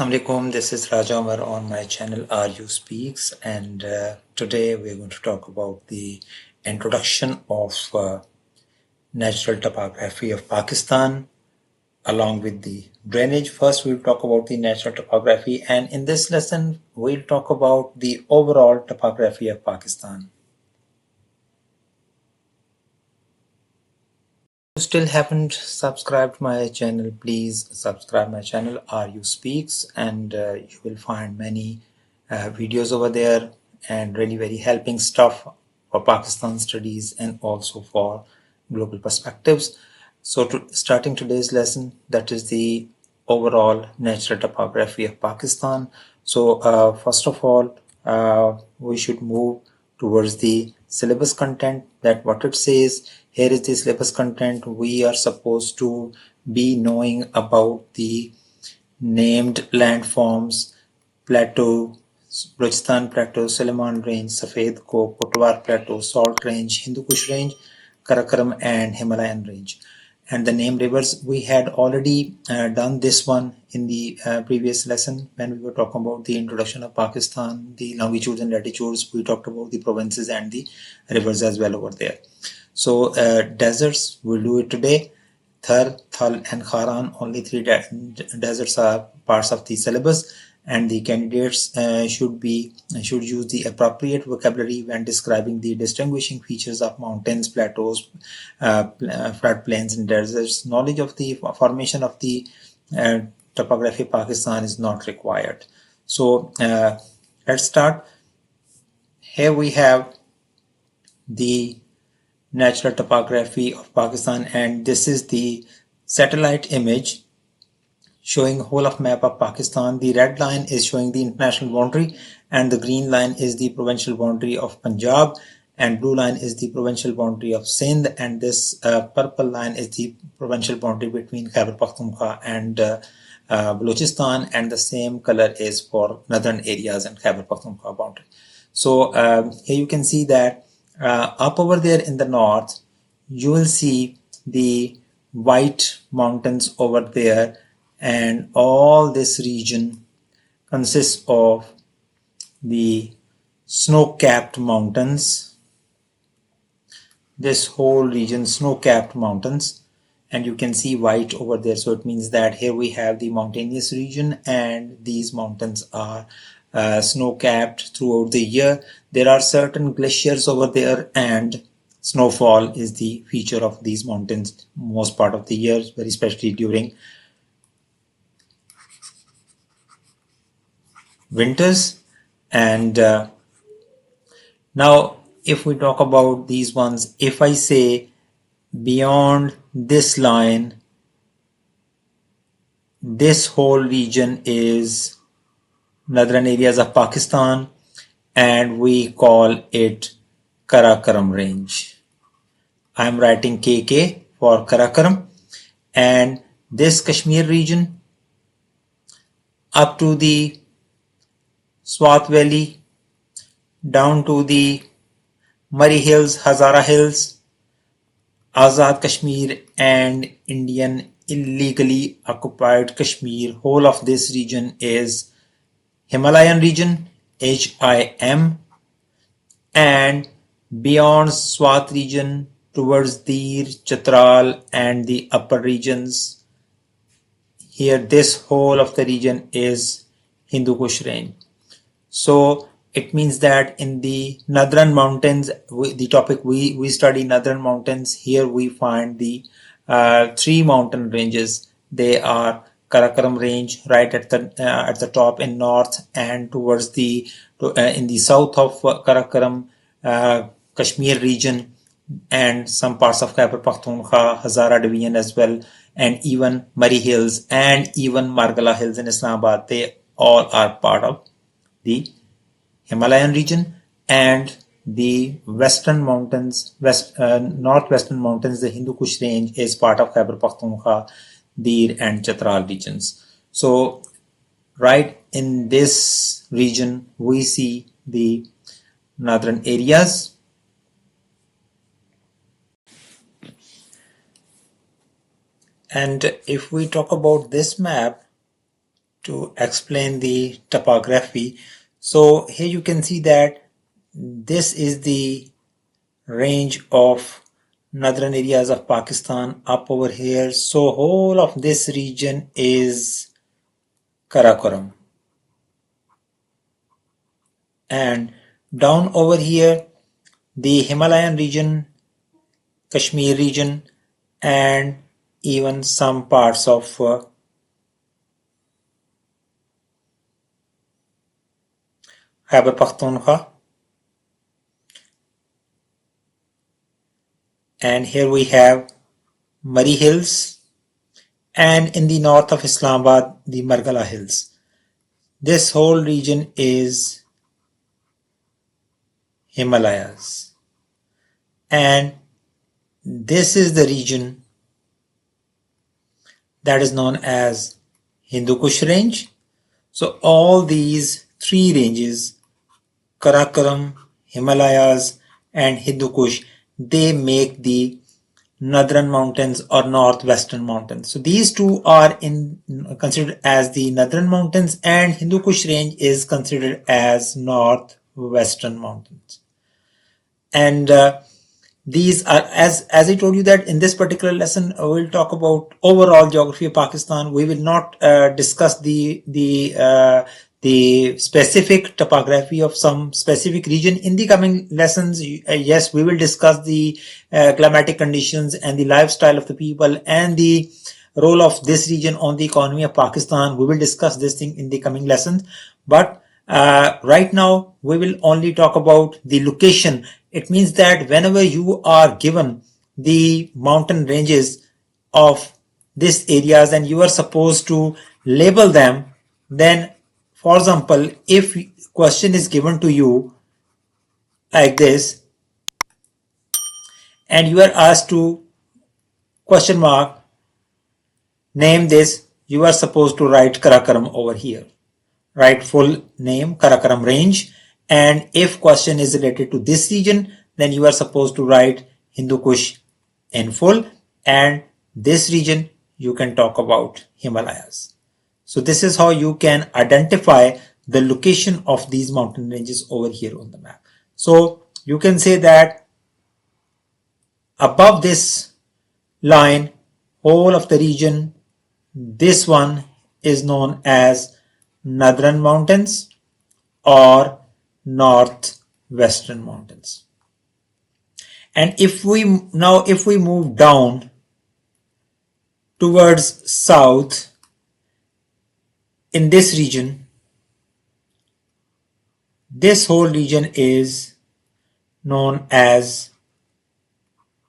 Assalamualaikum, this is Raja Umar on my channel RU Speaks, and today we're going to talk about the introduction of natural topography of Pakistan along with the drainage. First, we'll talk about the natural topography, and in this lesson, we'll talk about the overall topography of Pakistan. If you still haven't subscribed my channel, please subscribe my channel RU Speaks, and you will find many videos over there and really very helping stuff for Pakistan studies and also for global perspectives. So starting today's lesson, that is the overall natural topography of Pakistan. So first of all, we should move towards the syllabus content, that what it says. Here is the syllabus content. We are supposed to be knowing about the named landforms: Plateau, Balochistan Plateau, Suleiman Range, Safed Ko, Pothwar Plateau, Salt Range, Hindu Kush Range, Karakoram, and Himalayan Range. And the named rivers, we had already done this one in the previous lesson when we were talking about the introduction of Pakistan, the longitudes and latitudes. We talked about the provinces and the rivers as well over there. So deserts, we'll do it today. Thar, Thal, and Kharan, only three deserts are parts of the syllabus, and the candidates should use the appropriate vocabulary when describing the distinguishing features of mountains, plateaus, floodplains, and deserts. Knowledge of the formation of the topography of Pakistan is not required. So let's start. Here we have the natural topography of Pakistan, and this is the satellite image showing whole of map of Pakistan. The red line is showing the international boundary, and the green line is the provincial boundary of Punjab, and blue line is the provincial boundary of Sindh, and this purple line is the provincial boundary between Khyber Pakhtunkhwa and Balochistan, and the same color is for northern areas and Khyber Pakhtunkhwa boundary. So here you can see that up over there in the north, you will see the white mountains over there, and all this region consists of the snow-capped mountains. This whole region, snow-capped mountains, and you can see white over there. So it means that here we have the mountainous region, and these mountains are snow-capped throughout the year. There are certain glaciers over there, and snowfall is the feature of these mountains most part of the year, very especially during winters. And now if we talk about these ones, if I say beyond this line, this whole region is northern areas of Pakistan, and we call it Karakoram range. I'm writing KK for Karakoram, and this Kashmir region up to the Swat Valley, down to the Murray Hills, Hazara Hills, Azad Kashmir, and Indian illegally occupied Kashmir. Whole of this region is Himalayan region, HIM, and beyond Swat region towards Dir, Chitral, and the upper regions, here this whole of the region is Hindu Kush range. So it means that in the northern mountains, the topic we study northern mountains, here we find the three mountain ranges. They are Karakoram range right at the top in north, and towards the in the south of Karakoram, Kashmir region, and some parts of Khyber Pakhtunkhwa, Hazara division as well, and even Murray Hills and even Margala Hills in Islamabad. They all are part of the Himalayan region, and the western mountains, northwestern mountains, the Hindu Kush range is part of Khyber Pakhtunkhwa, Dir, and Chitral regions. So right in this region we see the northern areas. And if we talk about this map, to explain the topography. So here you can see that this is the range of northern areas of Pakistan up over here. So whole of this region is Karakoram. And down over here, the Himalayan region, Kashmir region, and even some parts of Khyber Pakhtunkhwa. And here we have Murray Hills, and in the north of Islamabad, the Margala Hills. This whole region is Himalayas. And this is the region that is known as Hindu Kush range. So all these three ranges, Karakoram, Himalayas, and Hindu Kush, they make the northern mountains or northwestern mountains. So these two are considered as the northern mountains, and Hindu Kush range is considered as northwestern mountains. And these are, as I told you that in this particular lesson, we'll talk about overall geography of Pakistan. We will not discuss the specific topography of some specific region in the coming lessons. Yes, we will discuss the climatic conditions and the lifestyle of the people and the role of this region on the economy of Pakistan. We will discuss this thing in the coming lessons. But right now, we will only talk about the location. It means that whenever you are given the mountain ranges of these areas and you are supposed to label them, then, for example, if question is given to you like this, and you are asked to question mark, name this, you are supposed to write Karakoram over here. Write full name, Karakoram range. And if question is related to this region, then you are supposed to write Hindu Kush in full. And this region, you can talk about Himalayas. So this is how you can identify the location of these mountain ranges over here on the map. So you can say that above this line, whole of the region, this one is known as Northern Mountains or Northwestern Mountains. And if we move down towards south in this region, this whole region is known as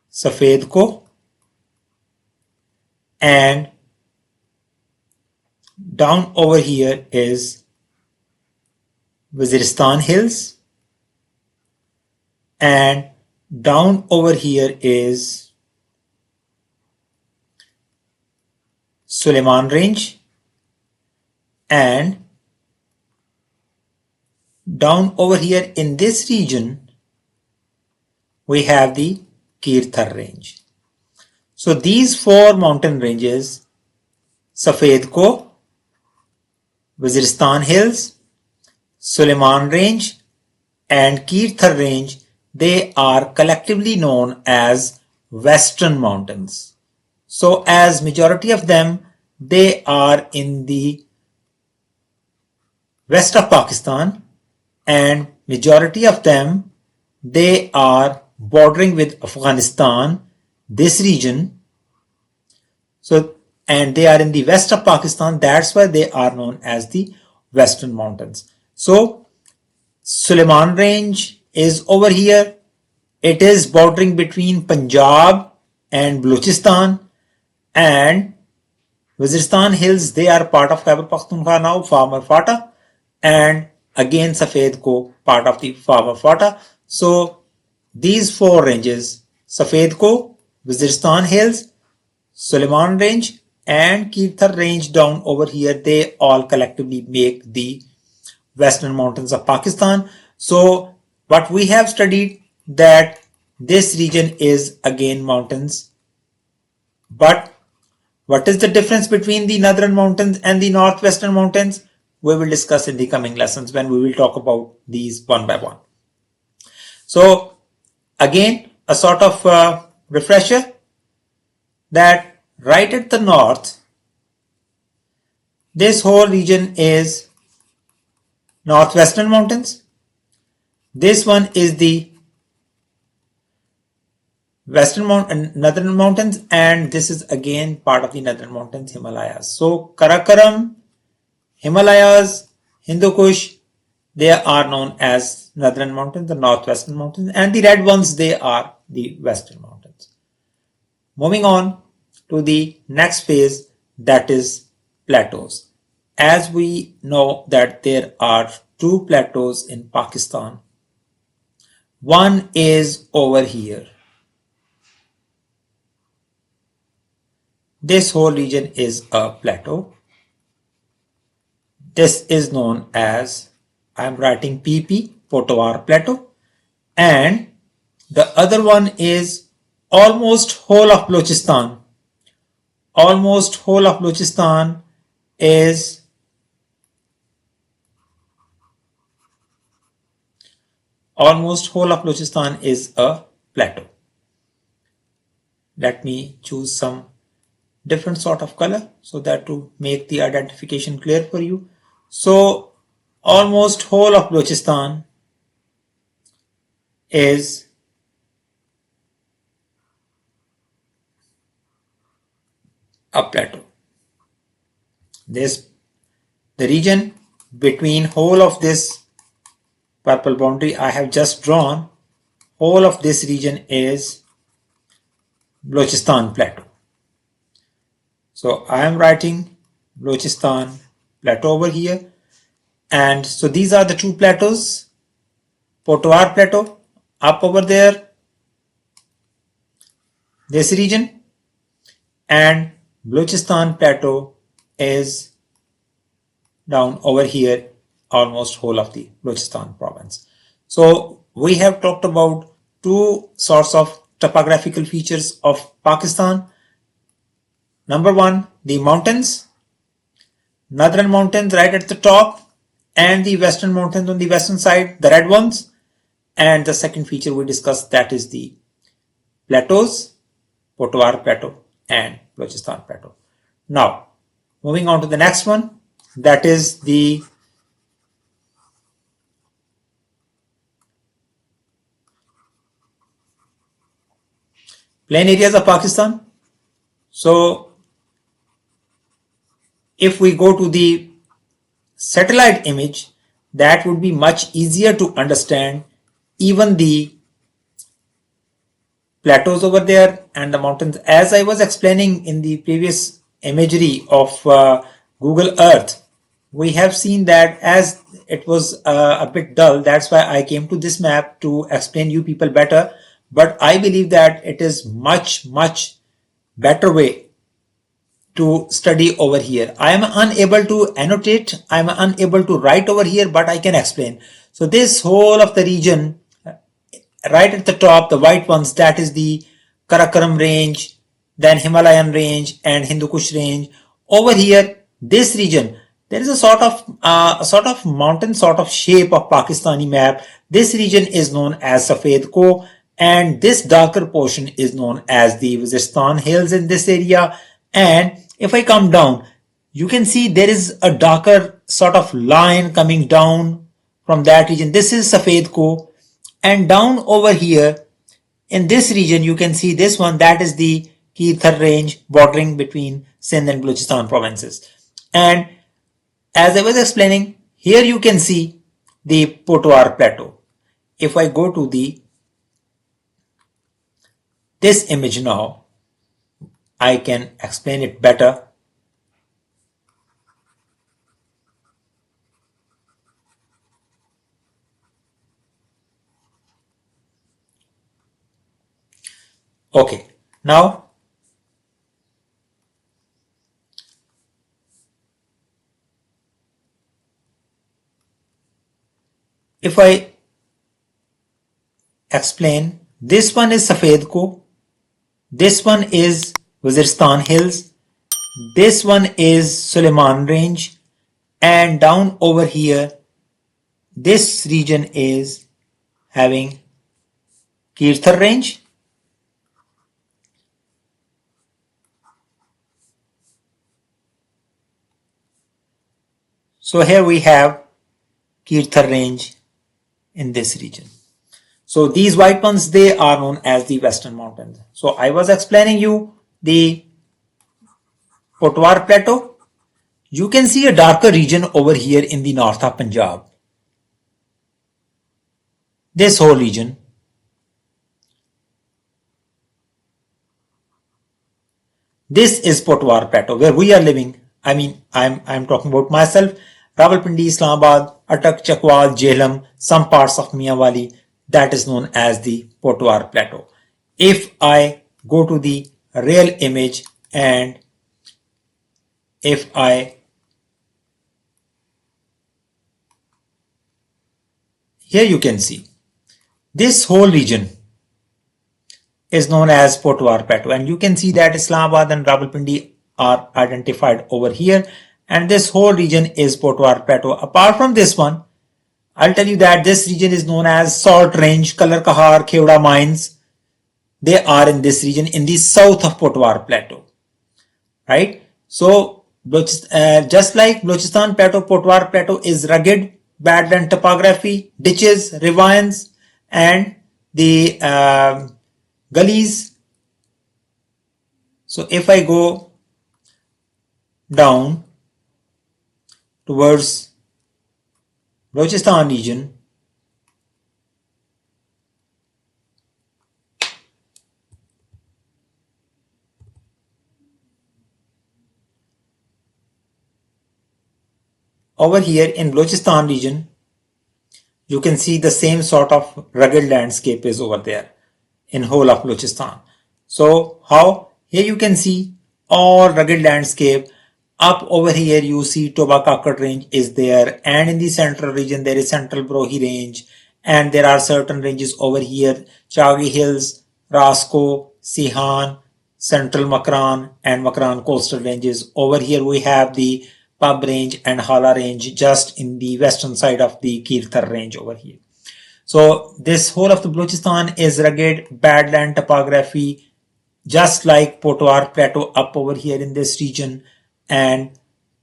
Safed Ko, and down over here is Waziristan Hills, and down over here is Suleiman Range, and down over here in this region we have the Thar range. So these four mountain ranges, Safed Ko, Waziristan Hills, Suleiman Range, and Thar range, they are collectively known as Western Mountains. So as majority of them, they are in the west of Pakistan, and majority of them, they are bordering with Afghanistan, this region. So, and they are in the west of Pakistan, that's why they are known as the Western Mountains. So Suleiman Range is over here. It is bordering between Punjab and Balochistan, and Waziristan Hills, they are part of Khyber Pakhtunkhwa now, Farmer Fata, and again Safed Ko, part of the Farmer Fata. So these four ranges, Safed Ko, Waziristan Hills, Suleiman Range, and Thar range down over here, they all collectively make the Western Mountains of Pakistan. So what we have studied, that this region is again mountains, but What is the difference between the northern mountains and the northwestern mountains? We will discuss in the coming lessons when we will talk about these one by one. So again, a sort of refresher that right at the north, this whole region is northwestern mountains. This one is the northern mountains, and this is again part of the northern mountains, Himalayas. So Karakoram, Himalayas, Hindu Kush, they are known as northern mountains, the northwestern mountains, and the red ones, they are the western mountains. Moving on to the next phase, that is plateaus. As we know that there are two plateaus in Pakistan. One is over here. This whole region is a plateau. This is known as, I am writing PP, Pothwar Plateau, and the other one is almost whole of Balochistan. Almost whole of Balochistan is a plateau. Let me choose some different sort of color so that to make the identification clear for you. So almost whole of Balochistan is a plateau. The region between whole of this purple boundary I have just drawn, whole of this region is Balochistan Plateau. So I am writing Balochistan Plateau over here, and so these are the two plateaus. Pothwar Plateau up over there, this region, and Balochistan Plateau is down over here, almost whole of the Balochistan province. So we have talked about two sorts of topographical features of Pakistan. Number one, the mountains, northern mountains right at the top, and the western mountains on the western side, the red ones. And the second feature we discussed, that is the plateaus, Pothwar Plateau and Balochistan Plateau. Now, moving on to the next one, that is the plain areas of Pakistan. So if we go to the satellite image, that would be much easier to understand even the plateaus over there and the mountains. As I was explaining in the previous imagery of Google Earth, we have seen that as it was a bit dull, that's why I came to this map to explain you people better. But I believe that it is much better way to study over here. I am unable to annotate, I am unable to write over here, but I can explain. So this whole of the region, right at the top, the white ones, that is the Karakoram range, then Himalayan range and Hindu Kush range. Over here, this region, there is a sort of mountain sort of shape of Pakistani map. This region is known as Safed Ko, and this darker portion is known as the Waziristan Hills in this area. And if I come down, you can see there is a darker sort of line coming down from that region. This is Safed Ko, and down over here in this region you can see this one, that is the Thar range bordering between Sindh and Balochistan provinces. And as I was explaining, here you can see the Pothwar Plateau. If I go to this image now, I can explain it better. Okay, now if I explain, this one is Safed Ko, this one is Waziristan Hills, This one is Suleiman range, and down over here this region is having Kirthar range. So here we have Kirthar range in this region. So these white ones, they are known as the Western Mountains. So I was explaining you the Pothwar Plateau. You can see a darker region over here in the north of Punjab. This whole region. This is Pothwar Plateau where we are living. I mean, I'm talking about myself. Rawalpindi, Islamabad, Attak, Chakwal, Jhelum, some parts of Mianwali, that is known as the Pothwar Plateau. If I go to the real image and if I here you can see this whole region is known as Pothwar Plateau, and you can see that Islamabad and Rawalpindi are identified over here, and this whole region is Pothwar Plateau. Apart from this one, I'll tell you that this region is known as Salt Range, Kalar Kahar, Khewda mines. They are in this region in the south of Pothwar Plateau, right? So just like Balochistan Plateau, Pothwar Plateau is rugged, badland topography, ditches, ravines, and the gullies. So if I go down towards Balochistan region, over here in Balochistan region, you can see the same sort of rugged landscape is over there in whole of Balochistan. So how? Here you can see all rugged landscape. Up over here you see Toba Kakkad range is there, and in the central region there is Central Brohi range, and there are certain ranges over here, Chagi Hills, Rasko, Sihan, Central Makran and Makran coastal ranges. Over here we have the Pub range and Hala range just in the western side of the Kirthar range over here. So this whole of the Balochistan is rugged, badland topography, just like Pothwar Plateau up over here in this region, and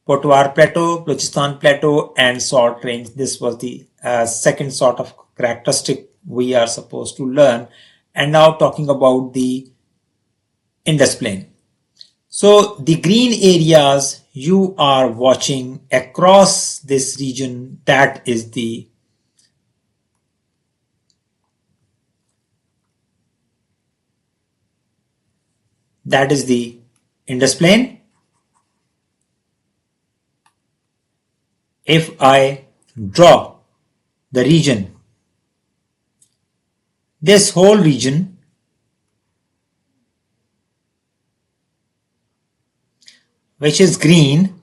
Pothwar Plateau, Balochistan Plateau and Salt Range. This was the second sort of characteristic we are supposed to learn. And now talking about the Indus Plain. So the green areas you are watching across this region, that is the Indus Plain. If I draw the region, this whole region which is green,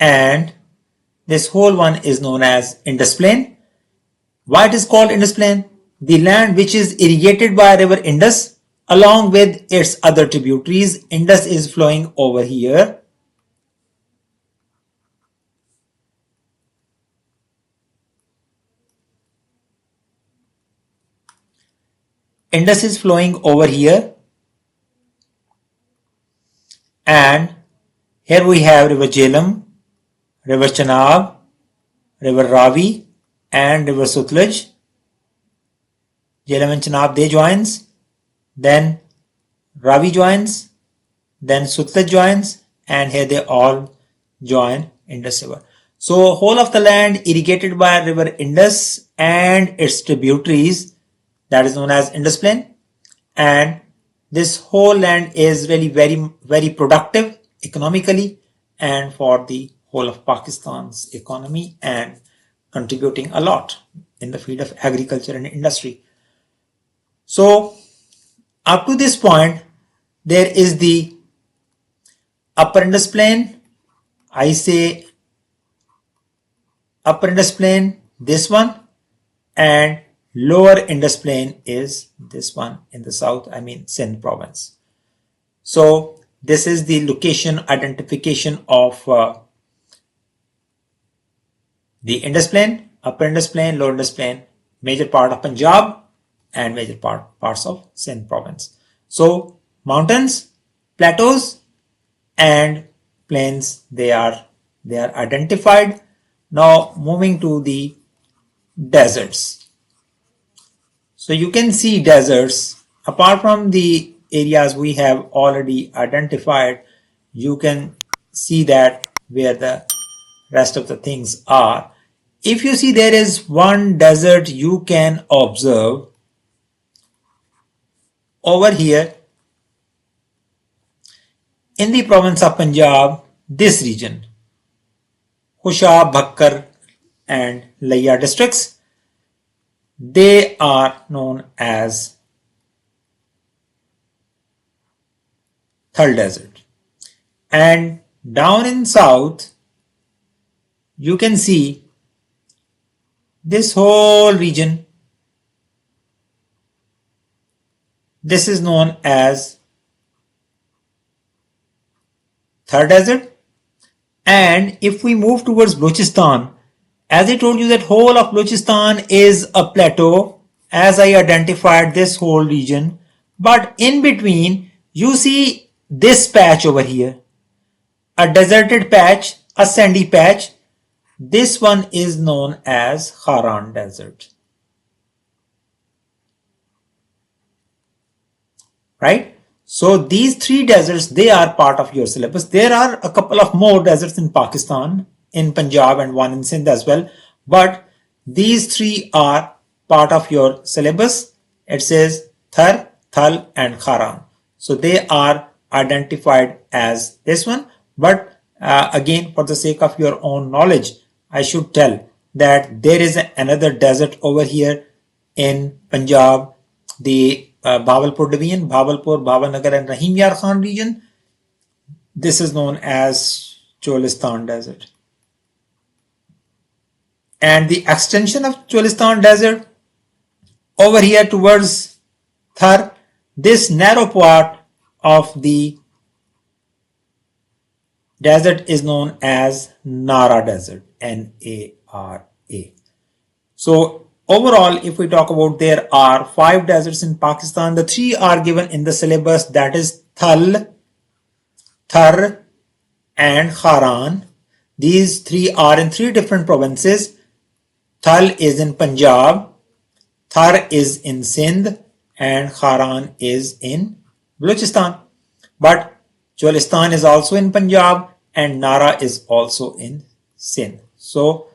and this whole one is known as Indus Plain. Why it is called Indus Plain? The land which is irrigated by river Indus along with its other tributaries. Indus is flowing over here. Indus is flowing over here, and here we have River Jhelum, River Chenab, River Ravi and River Sutlej. Jhelum and Chenab, they joins, then Ravi joins, then Sutlej joins, and here they all join Indus River. So whole of the land irrigated by River Indus and its tributaries, that is known as Indus Plain, and this whole land is really very productive economically and for the whole of Pakistan's economy and contributing a lot in the field of agriculture and industry. So up to this point there is the Upper Indus Plain. I say Upper Indus Plain, this one, and Lower Indus Plain is this one in the south, I mean Sindh province. So This is the location identification of the Indus Plain, Upper Indus Plain, Lower Indus Plain, major part of Punjab and major parts of Sindh province. So mountains, plateaus and plains, they are identified. Now moving to the deserts. So you can see deserts apart from the areas we have already identified. You can see that where the rest of the things are. If you see, there is one desert you can observe over here in the province of Punjab, this region, Husha, Bhakkar and Laya districts. They are known as Thal desert. And down in south, you can see this whole region. This is known as Thar desert. And if we move towards Balochistan, as I told you that whole of Balochistan is a plateau, as I identified this whole region. But in between, you see this patch over here, a deserted patch, a sandy patch. This one is known as Kharan desert. Right? So these three deserts, they are part of your syllabus. There are a couple of more deserts in Pakistan, in Punjab and one in Sindh as well. But these three are part of your syllabus. It says Thar, Thal and Kharan. So they are identified as this one. But again, for the sake of your own knowledge, I should tell that there is another desert over here in Punjab, the Bahawalpur division, Bahawalpur, Bhavanagar and Rahim Yar Khan region. This is known as Cholistan desert. And the extension of Cholistan desert over here towards Thar, this narrow part of the desert is known as Nara desert, N-A-R-A. So overall, if we talk about, there are 5 deserts in Pakistan. The 3 are given in the syllabus, that is Thal, Thar and Kharan. These 3 are in 3 different provinces. Thal is in Punjab, Thar is in Sindh and Kharan is in Balochistan. But Cholistan is also in Punjab and Nara is also in Sindh. So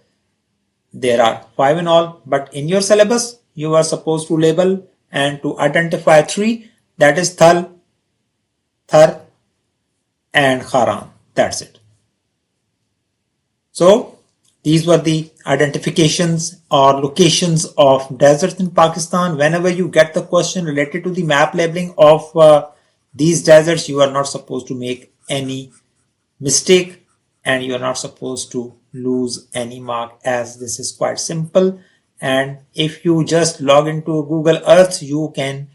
there are 5 in all, but in your syllabus you are supposed to label and to identify 3, that is Thal, Thar and Kharan. That's it. So these were the identifications or locations of deserts in Pakistan. Whenever you get the question related to the map labeling of these deserts, you are not supposed to make any mistake and you are not supposed to lose any mark, as this is quite simple. And if you just log into Google Earth, you can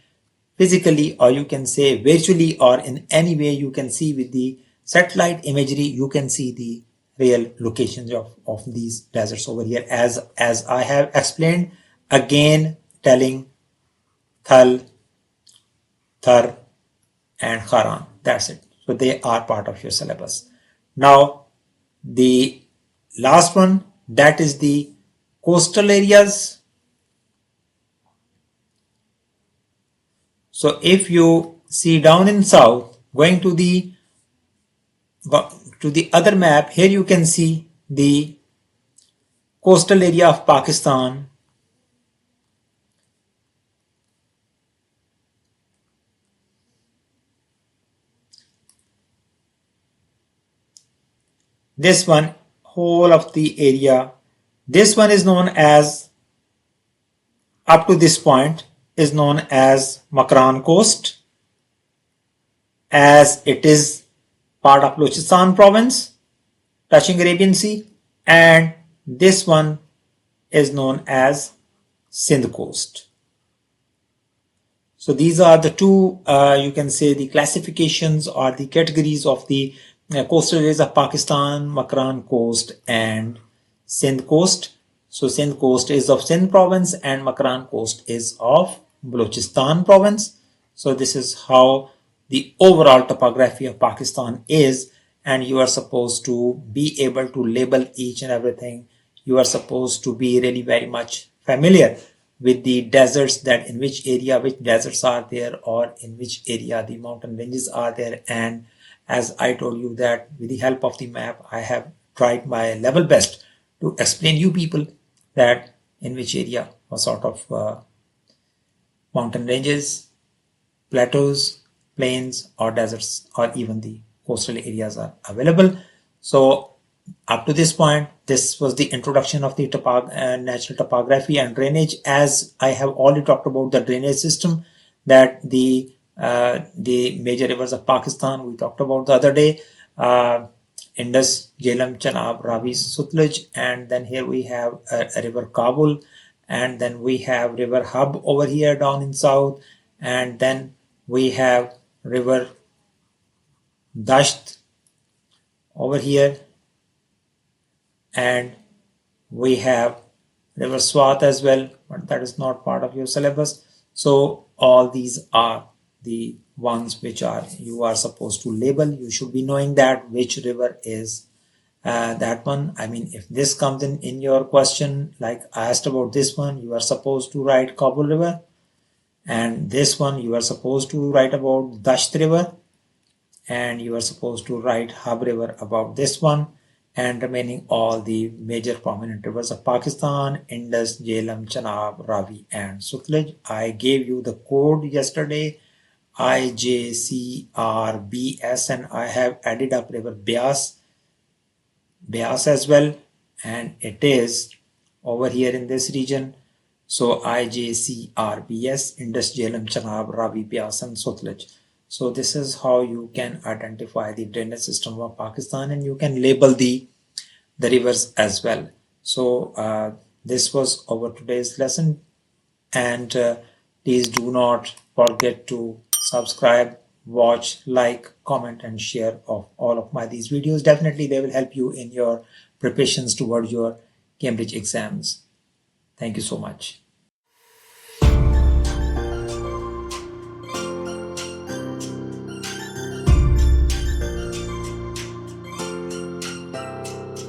physically, or you can say virtually, or in any way you can see with the satellite imagery, you can see the real locations of these deserts over here, as I have explained, again telling Thal, Thar and Kharan. That's it. So they are part of your syllabus. Now the last one, that is the coastal areas. So if you see down in south, going to the other map, here you can see the coastal area of Pakistan. This one, whole of the area, this one is known as, up to this point, is known as Makran Coast, as it is part of Balochistan province, touching Arabian Sea, and this one is known as Sindh Coast. So these are the two, you can say, the classifications or the categories of the coastal areas of Pakistan: Makran Coast and Sindh Coast. So Sindh Coast is of Sindh province and Makran Coast is of Balochistan province. So this is how the overall topography of Pakistan is, and you are supposed to be able to label each and everything. You are supposed to be really very much familiar with the deserts, that in which area which deserts are there, or in which area the mountain ranges are there. And as I told you that with the help of the map, I have tried my level best to explain you people that in which area what sort of mountain ranges, plateaus, plains, or deserts, or even the coastal areas are available. So up to this point, this was the introduction of the natural topography and drainage. As I have already talked about the drainage system, that the major rivers of Pakistan we talked about the other day, Indus, Jhelum, Chenab, Ravi, Sutlej, and then here we have a river Kabul, and then we have river Hub over here down in south, and then we have river Dasht over here, and we have river Swat as well, but that is not part of your syllabus. So all these are the ones which are you are supposed to label. You should be knowing that which river is that one. I mean, if this comes in your question, like I asked about this one, you are supposed to write Kabul River, and this one you are supposed to write about Dasht River, and you are supposed to write Hab River about this one, and remaining all the major prominent rivers of Pakistan: Indus, Jhelum, Chenab, Ravi, and Sutlej. I gave you the code yesterday, IJCRBS, and I have added up river Beas as well, and it is over here in this region. So IJCRBS, Indus, Jhelum, Chenab, Ravi, Beas, and Sutlej. So this is how you can identify the drainage system of Pakistan, and you can label the rivers as well. So this was our today's lesson, and please do not forget to subscribe, watch, like, comment, and share of all of my these videos. Definitely they will help you in your preparations towards your Cambridge exams. Thank you so much.